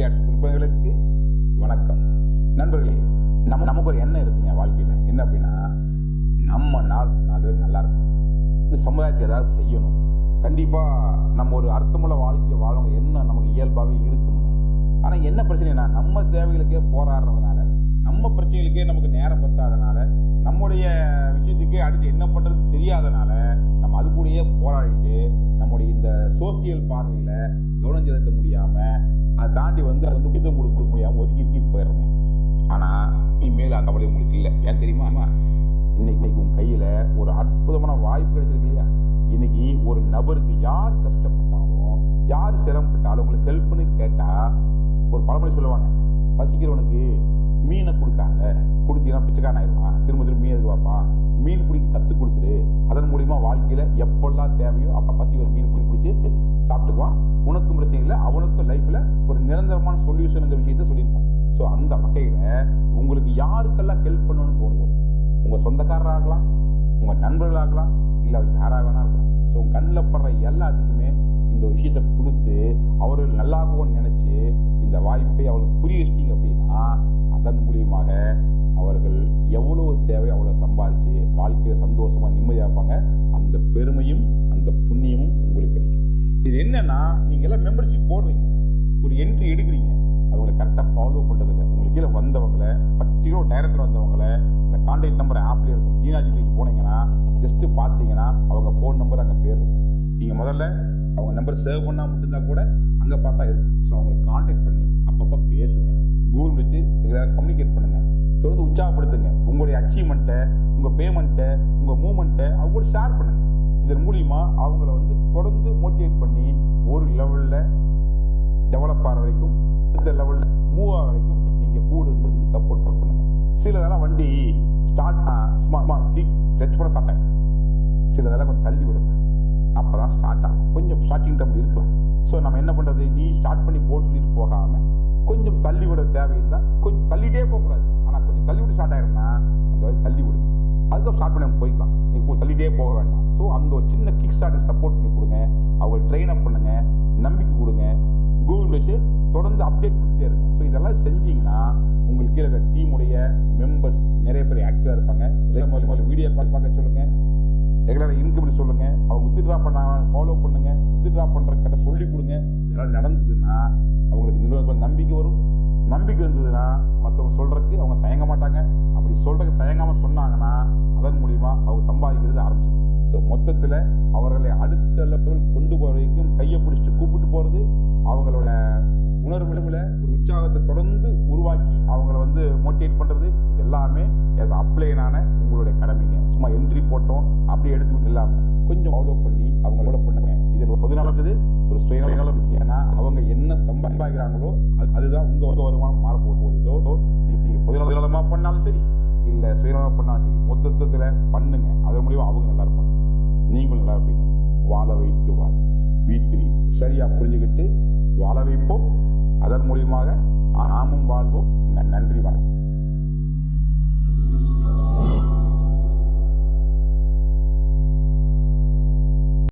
Podcast உறுப்பினர்களுக்கு வணக்கம். நண்பர்களே, நமக்கு ஒரு எண்ணம் இருக்குங்க வாழ்க்கையில். என்ன அப்படின்னா, நம்ம நாலு பேர் நல்லா இருக்கணும், இந்த சமுதாயத்துக்கு ஏதாவது செய்யணும், கண்டிப்பாக நம்ம ஒரு அர்த்தமுள்ள வாழ்க்கையை வாழணும் எண்ணம் நமக்கு இயல்பாகவே இருக்குங்க. ஆனால் என்ன பிரச்சனைனா, நம்ம தேவைகளுக்கே போராடுறதுனால, நம்ம பிரச்சனைகளுக்கே நமக்கு நேரம் பத்தாதனால, நம்முடைய விஷயத்துக்கே அடுத்து என்ன பண்ணுறது தெரியாதனால நம்ம அது கூடயே போராடிட்டு நம்முடைய இந்த சோசியல் பார்வையில் கவனம் செலுத்த முடியாமல், அதை தாண்டி அது முக்கியத்துவம் கொடுக்க முடியாமல் ஒதுக்கி போயிடுறேங்க. ஆனால் இனிமேல் அந்த கவலை உங்களுக்கு இல்லை. ஏன் தெரியுமா? இன்னைக்கு உங்கள் கையில் ஒரு அற்புதமான வாய்ப்பு கிடைச்சிருக்கு இல்லையா? இன்னைக்கு ஒரு நபருக்கு யார் கஷ்டப்பட்டாலும், யார் சிரமப்பட்டாலும் உங்களுக்கு ஹெல்ப்னு கேட்டால் ஒரு பழமொழி சொல்லுவாங்க, பசிக்கிறவனுக்கு மீனை கொடுக்காத, கொடுத்தீங்கன்னா பிச்சைக்காரன் ஆயிடுவான், திரும்ப மீன் எதிர்பார்ப்பான். மீன் பிடிக்க கற்றுக் கொடுத்துரு, அதன் மூலிமா வாழ்க்கையில் எப்பெல்லாம் தேவையோ அப்போ பசி ஒரு மீன் பிடிச்சி சாப்பிட்டுக்குவான். உனக்கும் பிரச்சனை இல்லை, அவனுக்கும் லைஃப்பில் ஒரு நிரந்தரமான சொல்யூஷனுங்கிற விஷயத்த சொல்லியிருப்பான். ஸோ அந்த வகையில் உங்களுக்கு யாருக்கெல்லாம் ஹெல்ப் பண்ணணும்னு தோணுதோ, உங்கள் சொந்தக்காரராகலாம், உங்கள் நண்பர்களாகலாம், இல்லை அவங்க யாராக வேணா இருக்கலாம். ஸோ உங்கள் கண்ணில் படுற எல்லாத்துக்குமே இந்த ஒரு விஷயத்தை கொடுத்து அவர்கள் நல்லாகும்னு நினச்சி இந்த வாய்ப்பை அவர்களுக்கு புரிய வச்சிட்டிங்க அப்படின்னா, அதன் மூலியமாக அவர்கள் எவ்வளோ தேவை அவ்வளோ சம்பாதிச்சு வாழ்க்கையில் சந்தோஷமாக நிம்மதியாக இருப்பாங்க. அந்த பெருமையும் அந்த புண்ணியமும் உங்களுக்கு கிடைக்கும். இது என்னன்னா, நீங்கள் எல்லாம் மெம்பர்ஷிப் போடுறீங்க, ஒரு என்ட்ரி எடுக்கிறீங்க, அவங்களை கரெக்டாக ஃபாலோ பண்ணுறதில்ல. உங்களுக்கு கீழே வந்தவங்களை, பர்டிகுலர் டைரக்டர் வந்தவங்களை, இந்த கான்டாக்ட் நம்பர் ஆப்லேயே இருக்கும், ஈனாஜிக்கு போனீங்கன்னா ஜஸ்ட்டு பார்த்தீங்கன்னா அவங்க ஃபோன் நம்பர் அங்கே பேர் இருக்கும். நீங்கள் முதல்ல அவங்க நம்பர் சேவ் பண்ணால் மட்டும்தான் கூட அங்கே பார்த்தா இருக்கும். ஸோ அவங்களை கான்டாக்ட் பண்ணி அப்பப்போ பேசுங்க, கூகுள் வச்சு கம்யூனிகேட் பண்ணுங்கள், தொடர்ந்து உற்சாகப்படுத்துங்க. உங்களுடைய அச்சீவ்மெண்ட்டை, உங்கள் பேமெண்ட்டை, உங்கள் மூமெண்ட்டை அவங்க கூட ஷேர் பண்ணுங்கள். இதன் மூலிமா அவங்கள தொடர்ந்து மோட்டிவேட் பண்ணி ஒரு லெவலில் டெவலப் ஆகிற வரைக்கும், இந்த லெவலில் மூவ் ஆகிற வரைக்கும் நீங்கள் கூட இருந்து சப்போர்ட் பண்ணுங்கள். சிலதெல்லாம் வண்டி ஸ்டார்ட் டச் பண்ண ஸ்டார்ட் ஆகும், சிலதெல்லாம் கொஞ்சம் தள்ளி விடுங்க, அப்போ தான் ஸ்டார்ட் ஆகும். கொஞ்சம் ஸ்டார்டிங் டைம் இருக்கலாம். ஸோ நம்ம என்ன பண்ணுறது, நீ ஸ்டார்ட் பண்ணி போட்டு சொல்லிட்டு போகாமல் கொஞ்சம் தள்ளி விட தேவையிருந்தால் கொஞ்சம் தள்ளிட்டே போகக்கூடாது. ஆனால் கொஞ்சம் தள்ளி விட்டு ஸ்டார்ட் ஆகிரும்னா அந்த வரை தள்ளி விடுங்க, அதுக்கப்புறம் ஸ்டார்ட் பண்ணி போய்க்கலாம். நீங்கள் தள்ளிட்டே போக வேண்டாம். ஸோ அந்த ஒரு சின்ன கிக் ஸ்டார்ட் சப்போர்ட் பண்ணி கொடுங்க, அவங்க ட்ரெயின் அப் பண்ணுங்க, நம்பிக்கை கொடுங்க, கூகுள் வச்சு தொடர்ந்து அப்டேட் கொடுத்துட்டே இருங்க. ஸோ இதெல்லாம் செஞ்சீங்கன்னா உங்களுக்கு கீழே இருக்கிற டீமுடைய மெம்பர்ஸ் நிறைய பேர் ஆக்டிவாக இருப்பாங்க. வீடியோ பார்க்க சொல்லுங்கள், ரெகுலராக இன்கம் சொல்லுங்கள், அவங்க வித்ட்ரா பண்ணாங்க ஃபாலோ பண்ணுங்கள், வித்ட்ரா பண்ணுற கிட்ட சொல்லிக் கொடுங்க. இதெல்லாம் நடந்ததுன்னா அவங்களுக்கு நிறுவனத்தில் நம்பிக்கை வரும். நம்பிக்கை இருந்ததுன்னா மற்றவங்க சொல்கிறதுக்கு அவங்க தயங்க மாட்டாங்க. அப்படி சொல்கிறதுக்கு தயங்காமல் சொன்னாங்கன்னா அதன் மூலிமா அவங்க சம்பாதிக்கிறது ஆரம்பிச்சிடும். ஸோ மொத்தத்தில் அவர்களை அடுத்த லெவல் கொண்டு போகிற வரைக்கும் கையை பிடிச்சிட்டு கூப்பிட்டு போகிறது, அவங்களோட உணர்வுல ஒரு உற்சாகத்தை தொடர்ந்து உருவாக்கி அவங்கள மோட்டிவேட் பண்ணுறது, இது எல்லாமே அப்ளைனான உங்களுடைய கடமைங்க. சும்மா என்ட்ரி போட்டோம் அப்படியே எடுத்துக்கிட்டு இல்லாமல் கொஞ்சம் ஃபாலோ பண்ணி அவங்க டெவலப் பண்ணுங்க. இதில் பொது நடக்குது, ஒரு சுயநலம் இருக்குது. ஏன்னா அவங்க என்ன சம்பாதிக்கிறாங்களோ அதுதான் உங்கள் வருமானம் மாறப்போகுது. ஸோ நீங்கள் பொதுநலமாக பண்ணாலும் சரி, இல்லை சுயநலமாக பண்ணாலும் சரி, மொத்தத்தில் பண்ணுங்க. அதன் மூலியமாக அவங்க நல்லா இருப்பாங்க, நீங்களும் நல்லா இருப்பீங்க. வாழ வைத்து வாழ் V3 சரியாக புரிஞ்சுக்கிட்டு வாழ வைப்போம். அதன் மூலியமாக நாமும் வாழ்வோம். நன்றி, வணக்கம்.